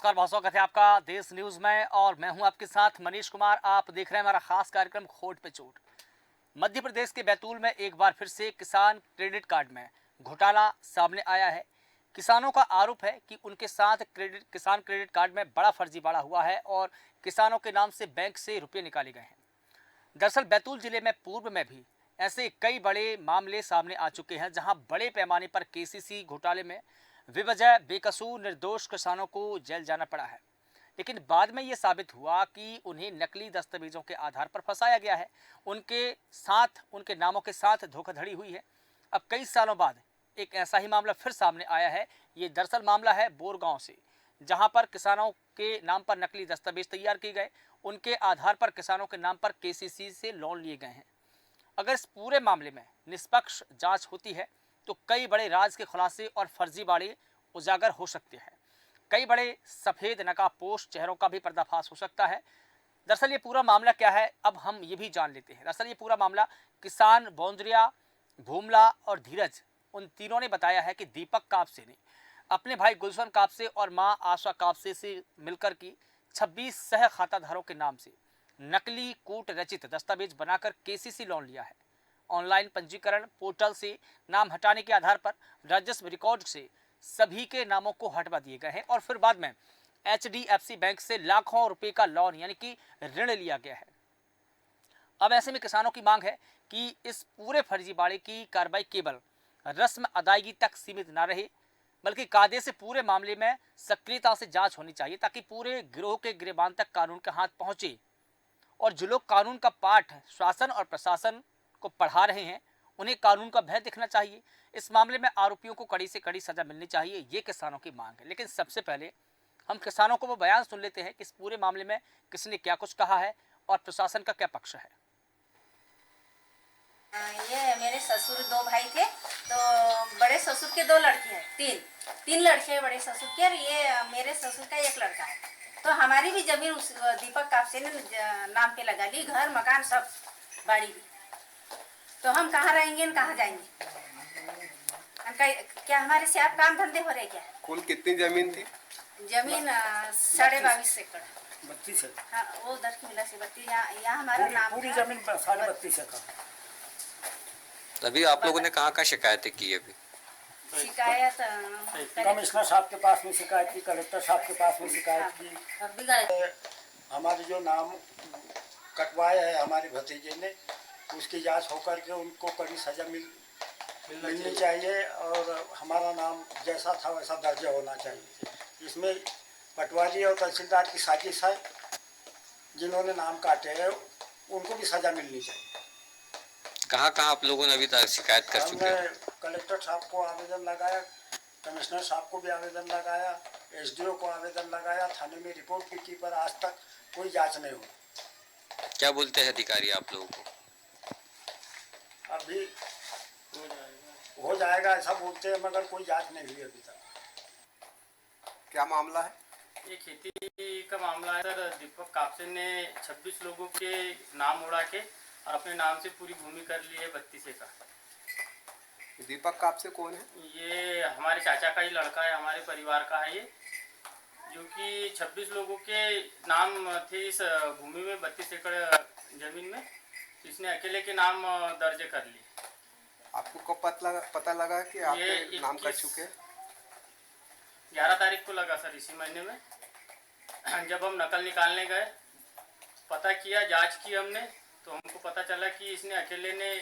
नमस्कार, बहुत स्वागत है आपका देश न्यूज में और मैं हूं आपके साथ मनीष कुमार। आप देख रहे हैं हमारा खास कार्यक्रम खोट पे चोट। मध्य प्रदेश के बैतूल में एक बार फिर से किसान क्रेडिट कार्ड में घोटाला सामने आया है। किसानों का आरोप है कि उनके साथ किसान क्रेडिट कार्ड में बड़ा फर्जीवाड़ा हुआ है और किसानों के नाम से बैंक से रुपये निकाले गए हैं। दरअसल बैतूल जिले में पूर्व में भी ऐसे कई बड़े मामले सामने आ चुके हैं, जहां बड़े पैमाने पर केसीसी घोटाले में बेवजह बेकसूर निर्दोष किसानों को जेल जाना पड़ा है। लेकिन बाद में यह साबित हुआ कि उन्हें नकली दस्तावेजों के आधार पर फंसाया गया है, उनके नामों के साथ धोखाधड़ी हुई है। अब कई सालों बाद एक ऐसा ही मामला फिर सामने आया है। ये दरअसल मामला है बोरगांव से, जहां पर किसानों के नाम पर नकली दस्तावेज तैयार किए गए, उनके आधार पर किसानों के नाम पर केसीसी से लोन लिए गए हैं। अगर इस पूरे मामले में निष्पक्ष जांच होती है तो कई बड़े राज के खुलासे और फर्जीवाड़े उजागर हो सकते हैं। कई बड़े सफेद नकाबपोश चेहरों का भी पर्दाफाश हो सकता है। दरअसल ये पूरा मामला क्या है, अब हम ये भी जान लेते हैं। दरअसल ये पूरा मामला किसान बौंदरिया, भूमला और धीरज, उन तीनों ने बताया है कि दीपक कापसे ने अपने भाई गुलशन कापसे और मां आशा कापसे से मिलकर की 26 सह खाताधारों के नाम से नकली कूट रचित दस्तावेज बनाकर केसीसी लोन लिया है। ऑनलाइन पंजीकरण पोर्टल से नाम हटाने के आधार पर राजस्व रिकॉर्ड से सभी के नामों को हटवा दिए गए हैं और फिर बाद में HDFC बैंक से लाखों रुपए का लोन यानी कि ऋण लिया गया है। अब ऐसे में किसानों की मांग है कि इस पूरे फर्जीवाड़े की कार्रवाई केवल रस्म अदायगी तक सीमित न रहे, बल्कि कायदे से पूरे मामले में सक्रियता से जांच होनी चाहिए, ताकि पूरे गिरोह के गिरेबान तक कानून का हाथ पहुंचे। और जो लोग कानून का पाठ शासन और प्रशासन को पढ़ा रहे हैं, उन्हें कानून का भय दिखना चाहिए। इस मामले में आरोपियों को कड़ी से कड़ी सजा मिलनी चाहिए, ये किसानों की मांग है। लेकिन सबसे पहले हम किसानों को वो बयान सुन लेते हैं कि इस पूरे मामले में किसने क्या कुछ कहा है और प्रशासन का क्या पक्ष है। ये मेरे ससुर दो भाई थे, तो बड़े ससुर के दो लड़के हैं, तीन लड़के हैं बड़े ससुर के, और ये मेरे ससुर का एक लड़का है। तो हमारी भी जमीन उस दीपक कापसे ने नाम पे लगा ली, घर मकान सब, बाड़ी भी। तो हम कहाँ रहेंगे न कहाँ जाएंगे? क्या हमारे से आप काम धंधे हो रहे क्या? कुल कितनी जमीन थी? जमीन 22.5 एकड़। 32 एकड़। हाँ, वो उधर की मिला से 32, यहाँ हमारा नाम पूरी जमीन 32.5 एकड़। तभी आप लोगों ने कहाँ शिकायतें की? अभी शिकायत कमिश्नर साहब के पास में शिकायत की, कलेक्टर साहब के पास में शिकायत की। हमारे जो नाम कटवाए है हमारे भतीजे ने, उसकी जांच होकर के उनको कड़ी सजा मिलनी चाहिए और हमारा नाम जैसा था वैसा दर्ज होना चाहिए। इसमें पटवारी और तहसीलदार की साजिश है, जिन्होंने नाम काटे हैं उनको भी सजा मिलनी चाहिए। कहाँ आप लोगों ने अभी तक शिकायत कर चुके हैं? हमने कलेक्टर साहब को आवेदन लगाया, कमिश्नर साहब को भी आवेदन लगाया, SDO को आवेदन लगाया, थाने में रिपोर्ट भी की, पर आज तक कोई जांच नहीं हुई। क्या बोलते हैं अधिकारी आप लोगों को? अभी हो जाएगा ऐसा बोलते हैं, मगर कोई जांच नहीं हुई अभी तक। क्या मामला है? ये खेती का मामला है सर। दीपक कापसे ने 26 लोगों के नाम उड़ा के और अपने नाम से पूरी भूमि कर ली है 32 एकड़। दीपक कापसे कौन है? ये हमारे चाचा का ही लड़का है, हमारे परिवार का है ये, जो कि 26 लोगों के नाम थे इस भूमि में, 32 एकड़ जमीन में। इसने अकेले के नाम दर्ज कर लिए। आपको कब पता लगा कि आपके नाम कर चुके हैं? 11 तारीख को लगा सर, इसी महीने में। जब हम नकल निकालने गए, पता किया, जांच की हमने, तो हमको पता चला कि इसने अकेले ने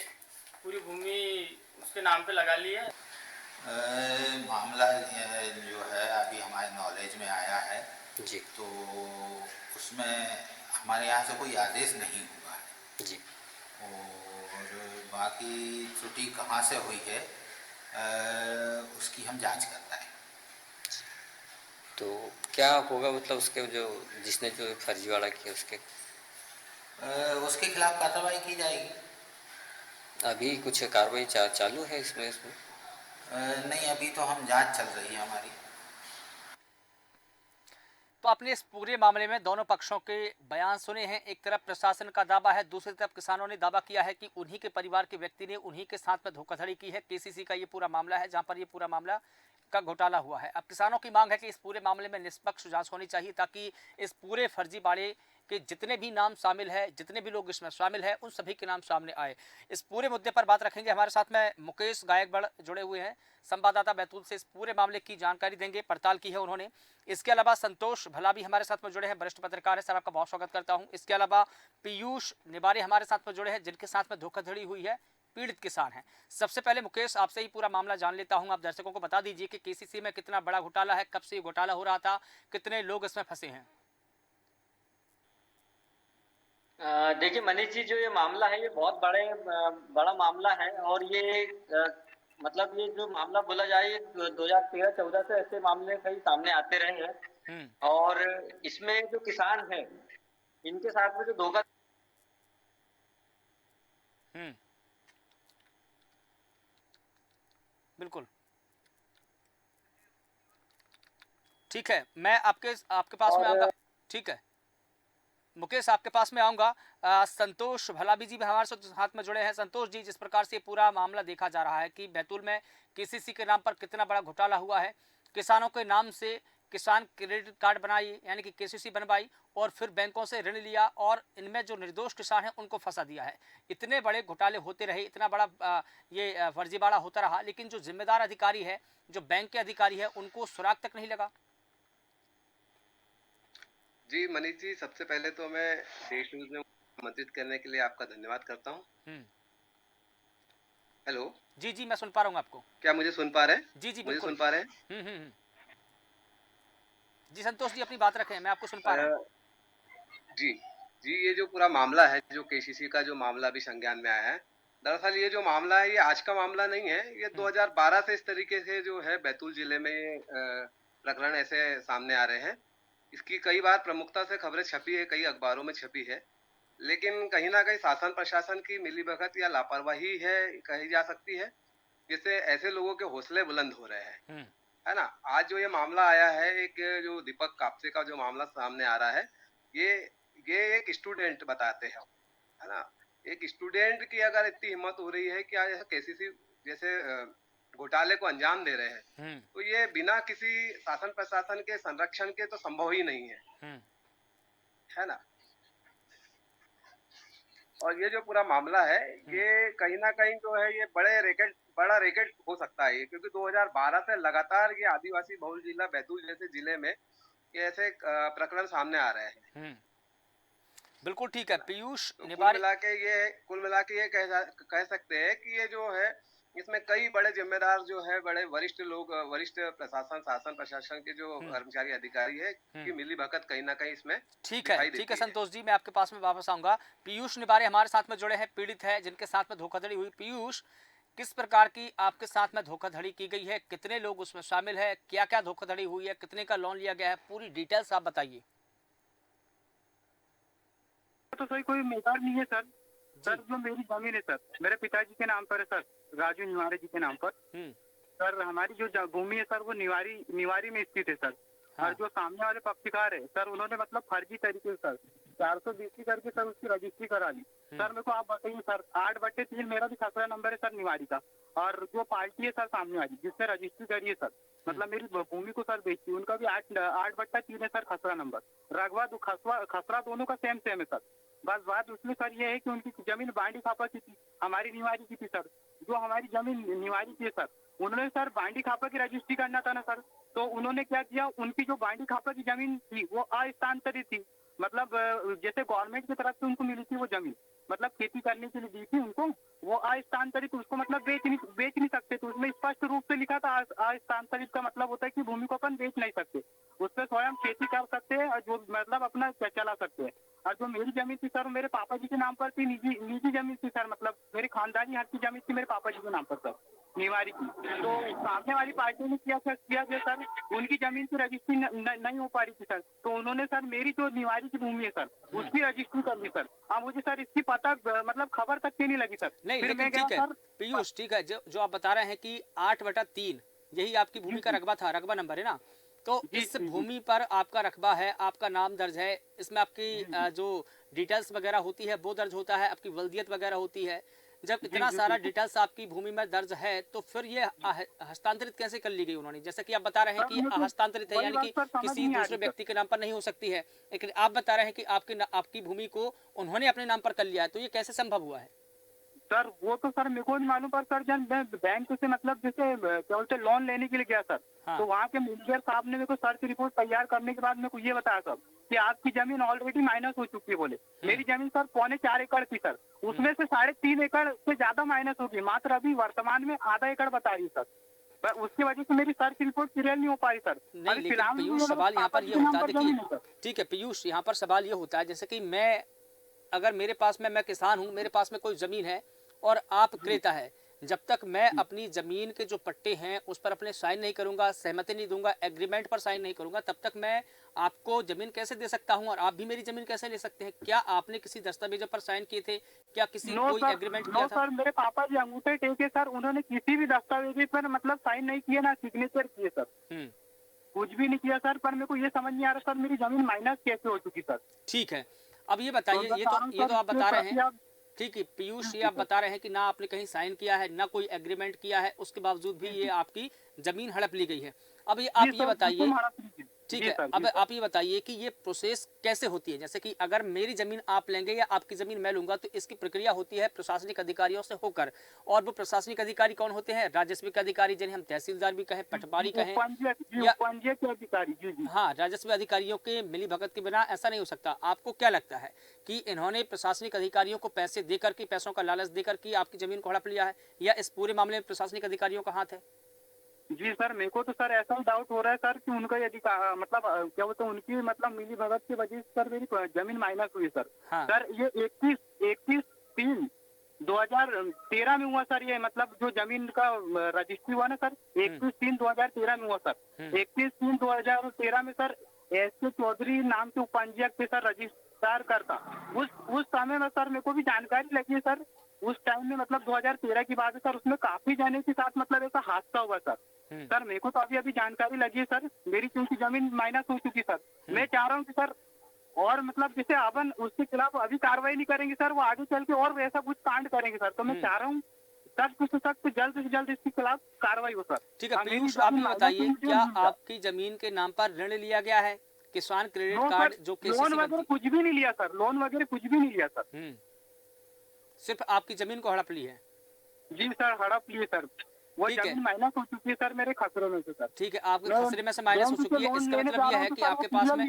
पूरी भूमि उसके नाम पे लगा ली है। मामला जो है अभी हमारे नॉलेज में आया है जी, तो उसमें हमारे यहाँ से कोई आदेश नहीं हुआ है जी। और बाकी त्रुटि कहाँ से हुई है उसकी हम जांच करते हैं। तो क्या होगा, मतलब उसके जो जिसने जो फर्जीवाड़ा किया उसके खिलाफ कार्रवाई की जाएगी। अभी कुछ कार्रवाई चालू है इसमें? नहीं, अभी तो हम जांच चल रही है हमारी। तो आपने इस पूरे मामले में दोनों पक्षों के बयान सुने हैं। एक तरफ प्रशासन का दावा है, दूसरी तरफ किसानों ने दावा किया है कि उन्हीं के परिवार के व्यक्ति ने उन्हीं के साथ में धोखाधड़ी की है। केसीसी का ये पूरा मामला है, जहां पर ये पूरा मामला का घोटाला हुआ है। अब किसानों की मांग है कि इस पूरे मामले में निष्पक्ष जांच होनी चाहिए ताकि इस पूरे फर्जीवाड़े के जितने भी नाम शामिल है, जितने भी लोग इसमें शामिल है, उन सभी के नाम सामने आए। इस पूरे मुद्दे पर बात रखेंगे। हमारे साथ में मुकेश गायकवाड़ जुड़े हुए हैं, संवाददाता बैतूल से, इस पूरे मामले की जानकारी देंगे। पड़ताल की है उन्होंने। इसके अलावा संतोष भला भी हमारे साथ में जुड़े हैं, वरिष्ठ पत्रकार है। सर, आपका बहुत स्वागत करता हूं। इसके अलावा पीयूष निबारे हमारे साथ में जुड़े हैं, जिनके साथ में धोखाधड़ी हुई है, पीड़ित किसान हैं। सबसे पहले मुकेश, आपसे ही पूरा मामला जान लेता हूं। आप दर्शकों को बता दीजिए कि केसीसी में कितना बड़ा घोटाला है, कब से ये घोटाला हो रहा था, कितने लोग इसमें फंसे हैं। देखिए मनीष जी, जो ये मामला है ये बहुत बड़ा मामला है। और ये मतलब ये जो मामला बोला जाए, ये 2013-14 से ऐसे मामले कई सामने आते रहे हैं। और इसमें जो किसान हैं, इनके साथ में जो धोखा बिल्कुल ठीक है, मैं आपके पास में आऊंगा। ठीक है मुकेश, आपके पास में आऊंगा। संतोष भलाबी जी भी हमारे साथ में जुड़े हैं। संतोष जी, जिस प्रकार से पूरा मामला देखा जा रहा है कि बैतूल में केसीसी के नाम पर कितना बड़ा घोटाला हुआ है, किसानों के नाम से किसान क्रेडिट कार्ड बनाई, यानी कि केसीसी बनवाई, और फिर बैंकों से ऋण लिया और इनमें जो निर्दोष किसान हैं उनको फंसा दिया है। इतने बड़े घोटाले होते रहे, इतना बड़ा ये फर्जीवाड़ा होता रहा, लेकिन जो जिम्मेदार अधिकारी है, जो बैंक के अधिकारी है, उनको सुराग तक नहीं लगा। जी मनीष जी, सबसे पहले तो मैं देश न्यूज में आमंत्रित करने के लिए आपका धन्यवाद करता हूँ। हेलो जी जी, मैं सुन पा रहा हूँ आपको। क्या मुझे सुन पा रहे हैं? जी जी मुझे बिल्कुल सुन पा रहे हैं? जी संतोष जी, अपनी बात रखें, मैं आपको सुन पा रहा हूँ। जी जी, ये जो पूरा मामला है, जो केसीसी का जो मामला भी संज्ञान में आया है, दरअसल ये जो मामला है ये आज का मामला नहीं है। ये 2012 से इस तरीके से जो है बैतूल जिले में प्रकरण ऐसे सामने आ रहे हैं। इसकी कई बार प्रमुखता से खबरें छपी है, कई अखबारों में छपी है, लेकिन कहीं ना कहीं शासन प्रशासन की मिलीभगत या लापरवाही है कही जा सकती है, जिससे ऐसे लोगों के हौसले बुलंद हो रहे हैं, है ना। आज जो ये मामला आया है, एक जो दीपक कापसे का जो मामला सामने आ रहा है, ये एक स्टूडेंट बताते हैं, है ना। एक स्टूडेंट की अगर इतनी हिम्मत हो रही है कि आज केसीसी जैसे घोटाले को अंजाम दे रहे हैं, तो ये बिना किसी शासन प्रशासन के संरक्षण के तो संभव ही नहीं है ना। और ये जो पूरा मामला है, ये कहीं ना कहीं जो है ये बड़ा रैकेट हो सकता है, क्योंकि 2012 से लगातार ये आदिवासी बहुल जिला बैतूल जैसे जिले में ये ऐसे प्रकरण सामने आ रहे हैं। बिल्कुल ठीक है पीयूष तो निबारे। कुल मिला के ये कह सकते हैं कि ये जो है, इसमें कई बड़े जिम्मेदार जो है, बड़े वरिष्ठ लोग, वरिष्ठ शासन प्रशासन के जो कर्मचारी अधिकारी है, की मिलीभगत कहीं ना कहीं इसमें ठीक है संतोष जी, मैं आपके पास में वापस आऊंगा। पीयूष निबारे हमारे साथ में जुड़े हैं, पीड़ित है, जिनके साथ में धोखाधड़ी हुई। पीयूष, किस प्रकार की आपके साथ में धोखाधड़ी की गई है, कितने लोग उसमें शामिल है, क्या क्या धोखाधड़ी हुई है, कितने का लोन लिया गया है, पूरी डिटेल्स आप बताइए। तो सही कोई मेटर नहीं है सर। सर जो मेरी जमीन है सर, मेरे पिताजी के नाम पर है सर, राजू निवारे जी के नाम पर। सर हमारी जो भूमि है सर, वो निवारी में स्थित है सर। और जो सामने वाले पक्षकार है सर, उन्होंने मतलब फर्जी तरीके से सर 420 करके सर उसकी रजिस्ट्री करा ली। सर मेरे को आप बताइए सर, 8/3 मेरा भी खसरा नंबर है सर निवारी का, और जो पार्टी है सर सामने वाली जिसने रजिस्ट्री करी है सर, मतलब मेरी भूमि को सर बेचती, उनका भी 8/3 है सर खसरा नंबर। रगवा खसरा दोनों का सेम है सर। बस बात उसमें सर ये है कि उनकी जमीन बांडी खापा की थी, हमारी निवारी की थी सर। जो हमारी जमीन निवारी की है सर, उन्होंने सर बांडी खापा की रजिस्ट्री करना था ना सर, तो उन्होंने क्या किया, उनकी जो बांडी खापा की जमीन थी वो अस्थानांतरित थी, मतलब जैसे गवर्नमेंट की तरफ से उनको मिली थी वो जमीन, मतलब खेती करने के लिए दी थी उनको, वो अस्थानांतरित, उसको मतलब बेच नहीं सकते। तो उसमें स्पष्ट रूप से लिखा था अस्थानांतरित का मतलब होता है कि भूमि को अपन बेच नहीं सकते, उस पर स्वयं खेती कर सकते हैं और जो मतलब अपना चला सकते हैं। और जो मेरी जमीन थी सर, मेरे पापा जी के नाम पर थी, निजी जमीन थी सर, मतलब मेरी खानदानी हक की जमीन थी मेरे पापा जी के नाम पर सर, निवारी की। तो सामने वाली पार्टी ने किया सर, उनकी जमीन की रजिस्ट्री नहीं हो पा रही थी सर, तो उन्होंने सर मेरी जो निवारी की भूमि है सर उसकी रजिस्ट्री कर ली सर। हाँ मुझे सर इसकी पता मतलब खबर तक क्यों नहीं लगी सर। नहीं लेकिन ठीक है पीयूष, ठीक है, जो आप बता रहे हैं कि 8/3 यही आपकी भूमि का रकबा था, रकबा नंबर है ना, तो इस भूमि पर आपका रकबा है, आपका नाम दर्ज है, इसमें आपकी जो डिटेल्स वगैरह होती है वो दर्ज होता है, आपकी वल्दियत वगैरह होती है, जब इतना सारा डिटेल्स आपकी भूमि में दर्ज है तो फिर ये हस्तांतरित कैसे कर ली गई उन्होंने? जैसे कि आप बता रहे हैं कि हस्तांतरित है, यानी कि किसी दूसरे व्यक्ति के नाम पर नहीं हो सकती है, लेकिन आप बता रहे हैं कि आपकी भूमि को उन्होंने अपने नाम पर कर लिया है, तो ये कैसे संभव हुआ है? सर वो तो सर मेरे को नहीं मालूम, पर सर जब मैं बैंक से मतलब जैसे क्या बोलते लोन लेने के लिए गया सर, हाँ। तो वहाँ के मैनेजर साहब ने मेरे को सर्च रिपोर्ट तैयार करने के बाद मेरे को ये बताया सर कि आपकी जमीन ऑलरेडी माइनस हो चुकी है। बोले मेरी जमीन सर 3.25 एकड़ थी सर, उसमें से 3.5 एकड़ से ज्यादा माइनस होगी, मात्र अभी वर्तमान में आधा एकड़ बता रही सर। पर उसकी वजह से मेरी सर्च रिपोर्ट क्लियर नहीं हो पाई सर। नहीं, लेकिन पीयूष सवाल यहाँ पर ये होता है, देखिए ठीक है पीयूष, यहाँ पर सवाल ये होता है जैसे कि मैं अगर मेरे पास में, मैं किसान हूँ, मेरे पास में कोई जमीन है और आप क्रेता है, जब तक मैं अपनी जमीन के जो पट्टे हैं उस पर अपने साइन नहीं करूंगा, सहमति नहीं दूंगा, एग्रीमेंट पर साइन नहीं करूंगा, तब तक मैं आपको जमीन कैसे दे सकता हूं और आप भी मेरी जमीन कैसे ले सकते हैं? क्या आपने किसी दस्तावेजों पर साइन किए थे? क्या किसी कोई एग्रीमेंट किया था? सर मेरे पापा जी अंगूठे टेके सर, उन्होंने किसी भी दस्तावेज पर मतलब साइन नहीं किए, ना सिग्नेचर किए सर, कुछ भी नहीं किया सर। पर मेरे को ये समझ नहीं आ रहा सर मेरी जमीन माइनस कैसे हो चुकी सर। ठीक है, अब ये बताइए, ये तो आप बता रहे हैं, ठीक है पीयूष, ये आप बता रहे हैं कि ना आपने कहीं साइन किया है, ना कोई एग्रीमेंट किया है, उसके बावजूद भी ये आपकी जमीन हड़प ली गई है। अब ये आप ये बताइए, ठीक है, अब आप ये बताइए कि ये प्रोसेस कैसे होती है? जैसे कि अगर मेरी जमीन आप लेंगे या आपकी जमीन मैं लूंगा, तो इसकी प्रक्रिया होती है प्रशासनिक अधिकारियों से होकर, और वो प्रशासनिक अधिकारी कौन होते हैं? राजस्व के अधिकारी, जिन्हें हम तहसीलदार भी कहें, पटवारी कहें, या हाँ, राजस्व अधिकारियों के मिली भगत के बिना ऐसा नहीं हो सकता। आपको क्या लगता है कि इन्होंने प्रशासनिक अधिकारियों को पैसे देकर के, पैसों का लालच देकर के आपकी जमीन को हड़प लिया है, या इस पूरे मामले में प्रशासनिक अधिकारियों का हाथ है? जी सर, मेरे को तो सर ऐसा डाउट हो रहा है सर कि उनका यदि मतलब क्या बोलते हैं, उनकी मतलब मिली भगत की वजह से सर मेरी जमीन माइनस हुई सर। हाँ। सर ये 21/3/2013 में हुआ सर, ये मतलब जो जमीन का रजिस्ट्री हुआ ना सर, 21/3/2013 में हुआ सर। 21/3/2013 में सर एस.के. चौधरी नाम के उपंजीयक थे सर, रजिस्ट्रार करता। उस समय में सर मेरे को भी जानकारी लगी है सर, उस टाइम में मतलब 2013 की बात है सर, उसमें काफी जाने के साथ मतलब ऐसा हादसा हुआ सर। सर मेरे को तो अभी जानकारी लगी है सर, मेरी क्योंकि जमीन माइनस हो चुकी सर। मैं चाह रहा हूँ कि सर और मतलब जैसे अपन उसके खिलाफ अभी कार्रवाई नहीं करेंगे सर, वो आगे चल के और ऐसा कुछ कांड करेंगे सर। तो मैं चाह रहा हूँ सख्त से सख्त, जल्द से जल्द इसके खिलाफ कार्रवाई हो सर। ठीक है पीयूष, आप ये बताइए, क्या आपकी जमीन के नाम पर ऋण लिया गया है? किसान क्रेडिट कार्ड जो लोन वगैरह कुछ भी नहीं लिया सर, लोन वगैरह कुछ भी नहीं लिया सर, सिर्फ आपकी जमीन को हड़प ली है? जी सर, हड़प लिए सर। वो जमीन माइनस हो चुकी है सर मेरे खसरे में से सर। ठीक है, आपके खसरे में से माइनस हो चुकी है, इसका मतलब ये है कि आपके पास में,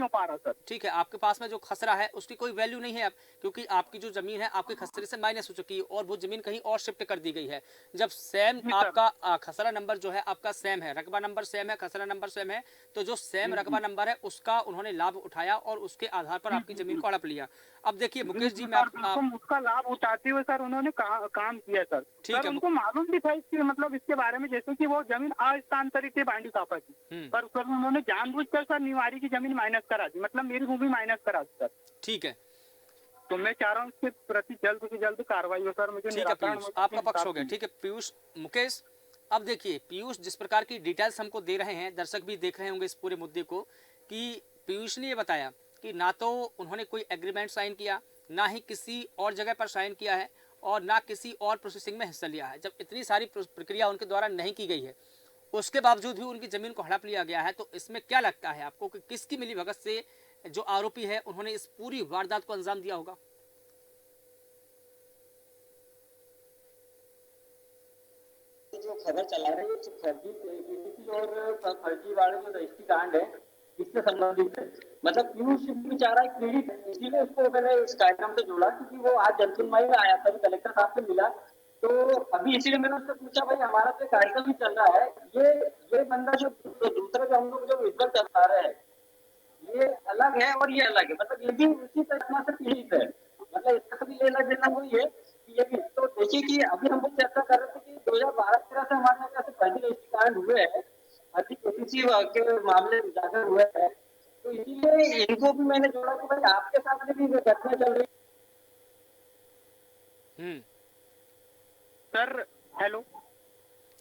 ठीक है, आपके पास में जो खसरा है उसकी कोई वैल्यू नहीं है अब, क्योंकि आपकी जो जमीन है आपके खसरे से माइनस हो चुकी है और वो जमीन कहीं और शिफ्ट कर दी गई है। जब सेम आपका खसरा नंबर जो है आपका सेम है, रकबा नंबर सेम है, खसरा नंबर सेम है, तो जो सेम रकबा नंबर है उसका उन्होंने लाभ उठाया और उसके आधार पर आपकी जमीन को हड़प लिया। अब देखिए मुकेश जी, मैं उसका लाभ उठाते हुए सर उन्होंने काम किया सर। ठीक है, उनको मालूम भी था इसके मतलब इसके बारे में, जैसे कि वो जमीन अस्थानांतरित है बांडी कापा की, पर सर उन्होंने जानबूझकर सर निवारी की जमीन माइनस करा दी, मतलब मेरी भूमि माइनस करा दी सर। ठीक है, तो मैं चाह रहा हूँ इसके प्रति जल्द से जल्द कार्रवाई हो सर। मुझे ठीक है पीयूष, आपका पक्ष हो गया। ठीक है पीयूष, मुकेश, अब देखिए पीयूष जिस प्रकार की डिटेल्स हमको दे रहे हैं, दर्शक भी देख रहे होंगे इस पूरे मुद्दे को, कि पीयूष ने ये बताया कि ना तो उन्होंने कोई एग्रीमेंट साइन किया, ना ही किसी और जगह पर साइन किया है, और ना किसी और प्रोसेसिंग में हिस्सा लिया है। जब इतनी सारी प्रक्रिया उनके द्वारा नहीं की गई है, उसके बावजूद भी उनकी जमीन को हड़प लिया गया है, तो इसमें क्या लगता है आपको कि किसकी मिलीभगत से जो आरोपी है उन्होंने इस पूरी वारदात को अंजाम दिया होगा? जो खबर चला रही है फर्जी और फर्जीवाड़े जो रजिस्ट्री कांड है इससे संबंधित है। मतलब पीयूष भी चाह रहा है पीड़ित है, इसीलिए उसको मैंने इस कार्यक्रम से जोड़ा, क्योंकि वो आज जनसुनवाई में आया था, कलेक्टर साहब से मिला, तो अभी इसीलिए मैंने उससे पूछा भाई हमारा तो कार्यक्रम ही चल रहा है, ये बंदा जो दूसरा जो हम लोग जो विजुअल चला रहे हैं ये अलग है और ये अलग है, मतलब ये भी उसी तरह से पीड़ित है, मतलब इसका भी लेना देना वही है कि ये भी। तो देखिए कि अभी हम लोग चर्चा कर रहे थे कि 2012-13 से हमारे यहाँ कैसे फर्जी रजिस्ट्री कांड हुए हैं, अधिक केसीसी के मामले उजागर हुए हैं, तो इसीलिए इनको भी मैंने जोड़ा कि भाई आपके साथ में भी घटना चल रही। सर हेलो,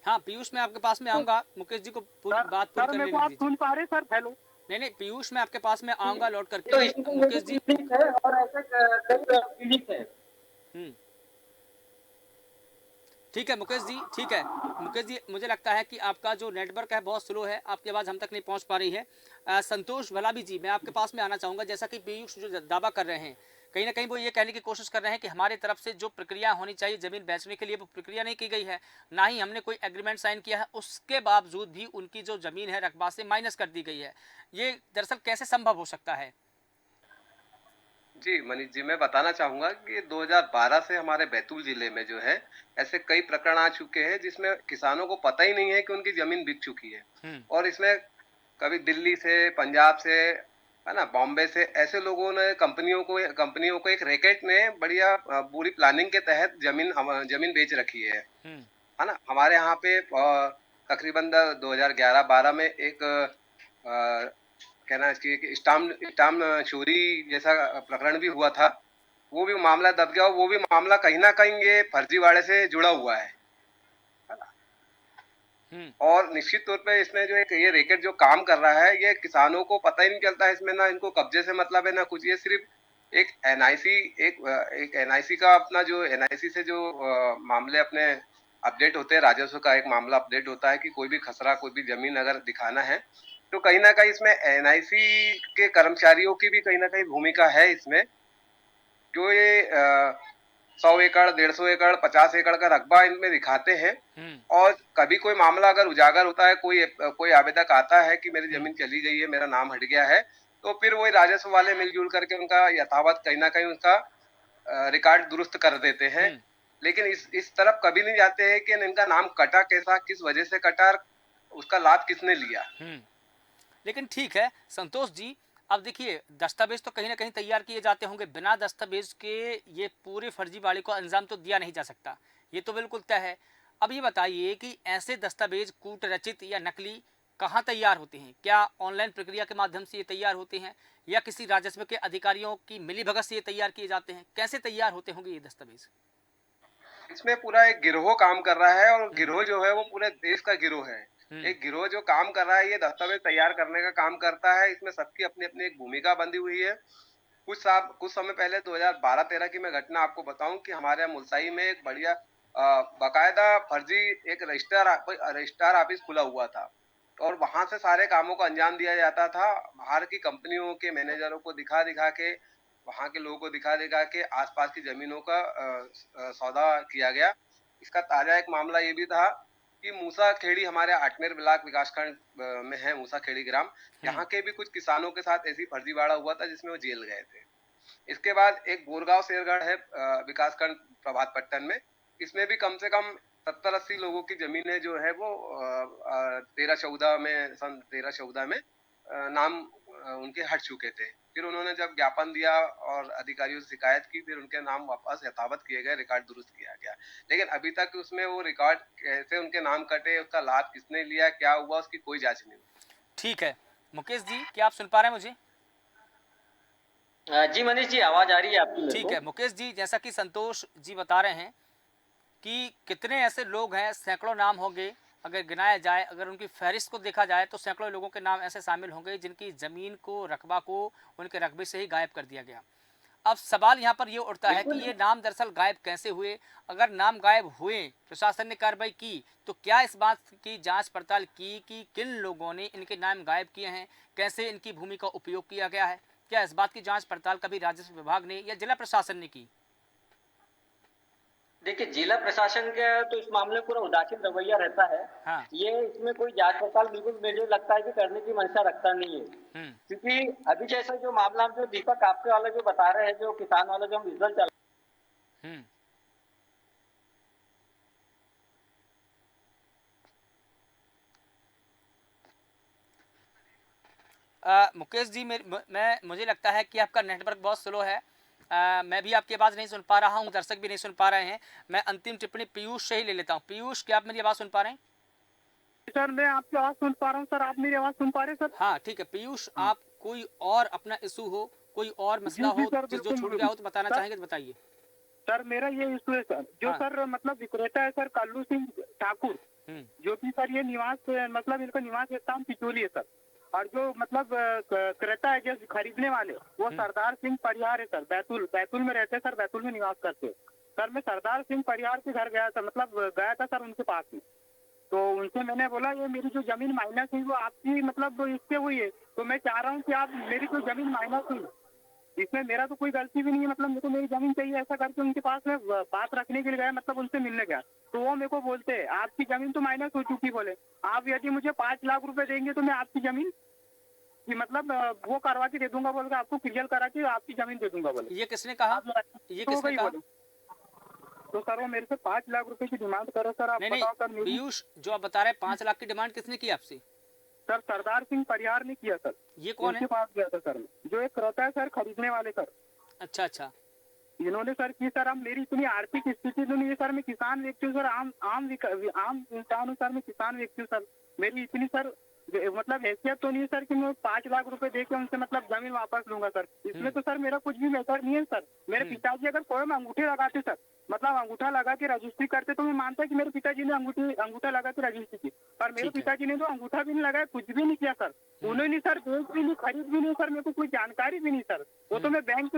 हाँ पीयूष, मैं आपके पास में आऊंगा, मुकेश जी को पूरी बात पूरी करने दीजिए। आप सुन पा रहे सर? हेलो, नहीं पीयूष, मैं आपके पास में आऊंगा लौट करके। तो मुकेश जी है और ऐसे कई पीड़ित है। ठीक है मुकेश जी, ठीक है मुकेश जी, मुझे लगता है कि आपका जो नेटवर्क है बहुत स्लो है, आपकी आवाज़ हम तक नहीं पहुंच पा रही है। संतोष भलाबी जी, मैं आपके पास में आना चाहूँगा। जैसा कि पीयूष जो दावा कर रहे हैं, कहीं ना कहीं वो ये कहने की कोशिश कर रहे हैं कि हमारी तरफ से जो प्रक्रिया होनी चाहिए ज़मीन बेचने के लिए वो प्रक्रिया नहीं की गई है, ना ही हमने कोई एग्रीमेंट साइन किया है, उसके बावजूद भी उनकी जो ज़मीन है रकबा से माइनस कर दी गई है। ये दरअसल कैसे संभव हो सकता है? जी मनीष जी, मैं बताना चाहूंगा कि 2012 से हमारे बैतूल जिले में जो है ऐसे कई प्रकरण आ चुके हैं जिसमें किसानों को पता ही नहीं है कि उनकी जमीन बिक चुकी है। और इसमें कभी दिल्ली से, पंजाब से, है ना, बॉम्बे से ऐसे लोगों ने कंपनियों को एक रैकेट ने बढ़िया पूरी प्लानिंग के तहत जमीन बेच रखी है ना। हमारे यहाँ पे तकरीबन 2011-12 में एक कहना चाहिए कि स्टाम्प चोरी जैसा प्रकरण भी हुआ था। वो भी मामला दब गया और वो भी मामला कहीं ना कहीं ये फर्जीवाड़े से जुड़ा हुआ है ना। और निश्चित तौर पे इसमें जो ये रैकेट जो काम कर रहा है, ये किसानों को पता ही नहीं चलता है। इसमें ना इनको कब्जे से मतलब है ना कुछ, ये सिर्फ एक एनआईसी का अपना जो एनआईसी से जो मामले अपने अपडेट होते हैं, राजस्व का एक मामला अपडेट होता है कि कोई भी खसरा, कोई भी जमीन अगर दिखाना है तो कहीं ना कहीं इसमें एनआईसी के कर्मचारियों की भी कहीं ना कहीं भूमिका है इसमें। जो ये 100 एकड़, 150 एकड़, 50 एकड़ का रकबा इनमें दिखाते हैं और कभी कोई मामला अगर उजागर होता है, कोई आवेदक आता है कि मेरी जमीन चली गई है, मेरा नाम हट गया है, तो फिर वही राजस्व वाले मिलजुल करके उनका यथावत कहीं ना कहीं उनका रिकॉर्ड दुरुस्त कर देते हैं। लेकिन इस तरफ कभी नहीं जाते हैं कि इनका नाम कटा कैसा, किस वजह से कटा, उसका लाभ किसने लिया। लेकिन ठीक है संतोष जी, अब देखिए दस्तावेज तो कहीं ना कहीं तैयार किए जाते होंगे, बिना दस्तावेज के ये पूरे फर्जीवाड़े को अंजाम तो दिया नहीं जा सकता, ये तो बिल्कुल तय है। अब ये बताइए कि ऐसे दस्तावेज कूट रचित या नकली कहाँ तैयार होते हैं? क्या ऑनलाइन प्रक्रिया के माध्यम से ये तैयार होते हैं या किसी राजस्व के अधिकारियों की मिलीभगत से ये तैयार किए जाते हैं? कैसे तैयार होते होंगे ये दस्तावेज? इसमें पूरा एक गिरोह काम कर रहा है और गिरोह जो है वो पूरे देश का गिरोह है। एक गिरोह जो काम कर रहा है, ये दस्तावेज तैयार करने का काम करता है। इसमें सबकी अपनी अपनी एक भूमिका बंधी हुई है। कुछ समय पहले 2012-13 की मैं घटना आपको बताऊं कि हमारे मुलताई में एक बढ़िया बाकायदा फर्जी एक रजिस्ट्रार ऑफिस खुला हुआ था और वहां से सारे कामों को अंजाम दिया जाता था। बाहर की कंपनियों के मैनेजरों को दिखा के, वहां के लोगों को दिखा के आसपास की जमीनों का सौदा किया गया। इसका ताजा एक मामला ये भी था कि मूसा खेड़ी, हमारे आठनेर ब्लॉक विकासखंड में है मूसा खेड़ी ग्राम, यहाँ के भी कुछ किसानों के साथ ऐसी फर्जीवाड़ा हुआ था जिसमें वो जेल गए थे। इसके बाद एक बोरगांव शेरगढ़ है विकासखंड प्रभात पट्टन में, इसमें भी कम से कम 70-80 लोगों की जमीनें जो है वो 13-14 में नाम उनके हट चुके थे। फिर उन्होंने जब ज्ञापन दिया और अधिकारियों से शिकायत की, फिर उनके नाम वापस यथावत किए गए, रिकॉर्ड दुरुस्त किया गया। लेकिन अभी तक उसमें वो रिकॉर्ड कैसे उनके नाम कटे, उसका लाभ किसने लिया, क्या हुआ, उसकी कोई जांच नहीं हुई। ठीक है मुकेश जी, क्या आप सुन पा रहे हैं मुझे? जी मनीष जी, आवाज आ रही है आपकी? ठीक है मुकेश जी, जैसा कि संतोष जी बता रहे हैं कि कितने ऐसे लोग हैं, सैकड़ों नाम होंगे, अगर गिनाया जाए, अगर उनकी फहरिस्त को देखा जाए तो सैकड़ों लोगों के नाम ऐसे शामिल होंगे जिनकी ज़मीन को, रकबा को उनके रकबे से ही गायब कर दिया गया। अब सवाल यहाँ पर ये उठता है कि ये नाम दरअसल गायब कैसे हुए? अगर नाम गायब हुए, प्रशासन ने कार्रवाई की, तो क्या इस बात की जांच पड़ताल की कि किन लोगों ने इनके नाम गायब किए हैं, कैसे इनकी भूमि का उपयोग किया गया है? क्या इस बात की जांच पड़ताल कभी राजस्व विभाग ने या जिला प्रशासन ने की? देखिए, जिला प्रशासन का तो इस मामले में पूरा उदासीन रवैया रहता है। हाँ। ये इसमें कोई जांच पड़ताल बिल्कुल मुझे लगता है कि करने की मंशा रखता नहीं है। क्योंकि अभी जैसा जो मामला हम जो दीपक आपके वाला जो बता रहे हैं, जो किसान वाला जो हम रिजल्ट चला, मुकेश जी, मुझे लगता है कि आपका नेटवर्क बहुत स्लो है। मैं भी आपकी आवाज़ नहीं सुन पा रहा हूँ, दर्शक भी नहीं सुन पा रहे हैं। मैं अंतिम टिप्पणी पीयूष से ही ले लेता हूँ। पीयूष, क्या आप मेरी आवाज़ सुन पा रहे हैं? सर मैं आपकी आवाज़ सुन पा रहा हूँ सर, आप मेरी आवाज़ सुन पा रहे हैं सर? हाँ ठीक है पीयूष, आप कोई और अपना इशू हो, कोई और मसला हो जो छूट गया हो तो बताना चाहेंगे तो बताइए। सर मेरा ये इशू है सर, जो सर मतलब विक्रेता है सर कल्लू सिंह ठाकुर, जो कि सर ये निवास मतलब इनका निवास स्थान पिचोली है सर, और जो मतलब क्रेता है जो खरीदने वाले वो सरदार सिंह परिहार है सर, बैतूल में रहते हैं सर, बैतूल में निवास करते हैं सर मैं सरदार सिंह परिहार के घर गया था, मतलब गया था सर उनके पास में। तो उनसे मैंने बोला ये मेरी जो जमीन माइनस हुई वो आपकी मतलब इससे हुई है, तो मैं चाह रहा हूँ कि आप मेरी जो जमीन माइनस हुई इसमें मेरा तो कोई गलती भी नहीं है, मतलब मेरे को मेरी जमीन चाहिए। ऐसा करके उनके पास में बात रखने के लिए गया, मतलब उनसे मिलने गया, तो वो मेरे को बोलते हैं आपकी जमीन तो माइनस हो चुकी, बोले आप यदि मुझे 5 लाख रुपए देंगे तो मैं आपकी जमीन कि मतलब वो करवा के दे दूंगा, बोल के आपको क्लियर करा के आपकी जमीन दे दूंगा बोले। ये किसने कहा? ये किसने कहा? तो सर वो मेरे से 5 लाख रुपए की डिमांड करे सर। आप बताओ सर मेरी। पीयूष, जो आप बता रहे हैं 5 लाख की डिमांड किसने की आपसे? सर सरदार सिंह परिहार ने किया सर। ये कौन है? पास गया था सर, जो एक रहता है सर खरीदने वाले सर। अच्छा अच्छा। इन्होंने सर की सर, अब मेरी इतनी आर्थिक स्थिति तो नहीं है सर, मैं किसान व्यक्ति हूँ सर, आम इंसान हूँ सर, मैं किसान व्यक्ति हूँ सर। मेरी इतनी सर मतलब हैसियत तो नहीं है सर कि मैं 5 लाख रुपए दे के उनसे मतलब जमीन वापस लूंगा सर। इसमें तो सर मेरा कुछ भी मैटर नहीं है सर। मेरे पिताजी अगर कोई में अंगूठे लगाते सर, मतलब अंगूठा लगा के रजिस्ट्री करते, तो मैं मानता कि मेरे पिताजी ने अंगूठा लगा के रजिस्ट्री की, पर मेरे पिताजी ने तो अंगूठा भी नहीं लगाया, कुछ भी नहीं किया सर। उन्होंने सर बेच भी नहीं, खरीद भी नहीं सर, मेरे को कोई जानकारी भी नहीं सर। वो तो मैं बैंक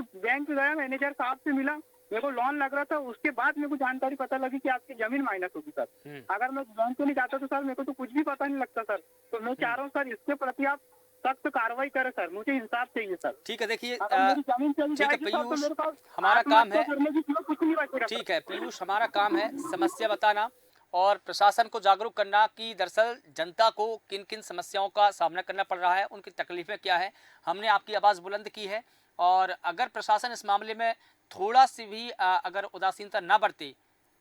गया, मैनेजर साहब से मिला, मेरे को लोन लग रहा था, उसके बाद मेरे को जानकारी पता लगी कि आपकी जमीन माइनस होगी सर। अगर मैं बैंक से नहीं जाता तो सर मेरे को तो कुछ भी पता नहीं लगता सर। तो मैं चाह रहा हूँ सर इसके प्रति आप सख्त कार्रवाई करें सर, मुझे इंसाफ चाहिए सर। ठीक है, देखिए ठीक है पीयूष, हमारा काम है, कुछ नहीं बचेगा। ठीक है पीयूष, हमारा काम है समस्या बताना और प्रशासन को जागरूक करना कि दरअसल जनता को किन किन समस्याओं का सामना करना पड़ रहा है, उनकी तकलीफें क्या है। हमने आपकी आवाज़ बुलंद की है और अगर प्रशासन इस मामले में थोड़ा सी भी अगर उदासीनता ना बरते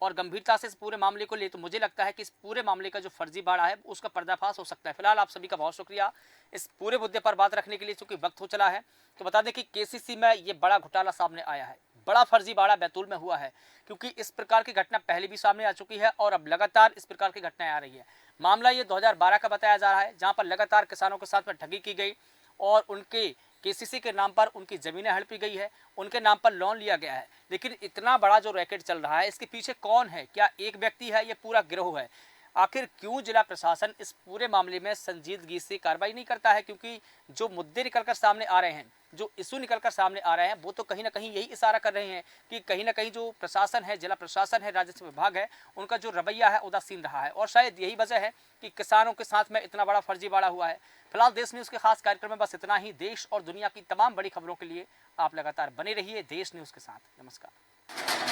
और गंभीरता से इस पूरे मामले को ले, तो मुझे लगता है कि इस पूरे मामले का जो फर्जीवाड़ा है उसका पर्दाफाश हो सकता है। फिलहाल आप सभी का बहुत शुक्रिया इस पूरे मुद्दे पर बात रखने के लिए, चूंकि वक्त हो चला है। तो बता दें कि केसीसी में ये बड़ा घोटाला सामने आया है, बड़ा फर्जीवाड़ा बैतूल में हुआ है, क्योंकि इस प्रकार की घटना पहले भी सामने आ चुकी है और अब लगातार इस प्रकार की घटनाएं आ रही है। मामला ये 2012 का बताया जा रहा है, जहां पर लगातार किसानों के साथ में ठगी की गई और उनके केसीसी के नाम पर उनकी ज़मीनें हड़पी गई है, उनके नाम पर लोन लिया गया है। लेकिन इतना बड़ा जो रैकेट चल रहा है, इसके पीछे कौन है? क्या एक व्यक्ति है? ये पूरा गिरोह है? आखिर क्यों जिला प्रशासन इस पूरे मामले में संजीदगी से कार्रवाई नहीं करता है? क्योंकि जो मुद्दे निकलकर सामने आ रहे हैं, जो इशू निकलकर सामने आ रहे हैं, वो तो कहीं ना कहीं यही इशारा कर रहे हैं कि कहीं ना कहीं जो प्रशासन है, जिला प्रशासन है, राजस्व विभाग है, उनका जो रवैया है उदासीन रहा है और शायद यही वजह है कि किसानों के साथ में इतना बड़ा फर्जीवाड़ा हुआ है। फिलहाल देश न्यूज़ के खास कार्यक्रम में बस इतना ही। देश और दुनिया की तमाम बड़ी खबरों के लिए आप लगातार बने रहिए देश न्यूज़ के साथ। नमस्कार।